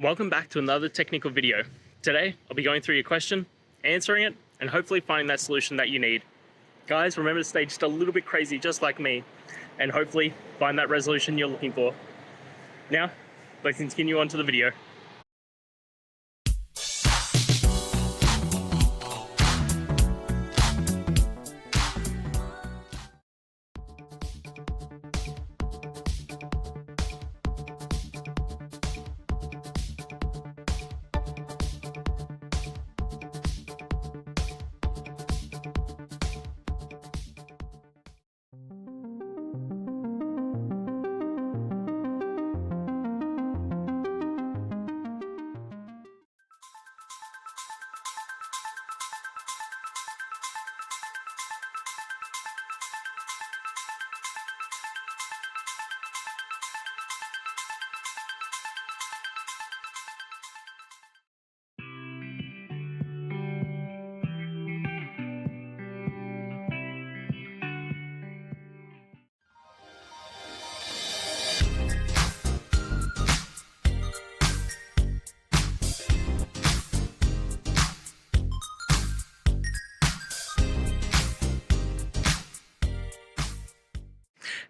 Welcome back to another technical video. Today, I'll be going through your question, answering it, and hopefully finding that solution that you need. Guys, remember to stay just a little bit crazy, just like me, and hopefully find that resolution you're looking for. Now, let's continue on to the video.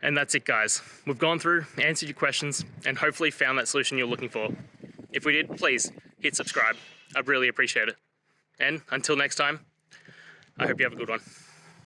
And that's it, guys. We've gone through, answered your questions, and hopefully found that solution you're looking for. If we did, please hit subscribe. I'd really appreciate it. And until next time, I hope you have a good one.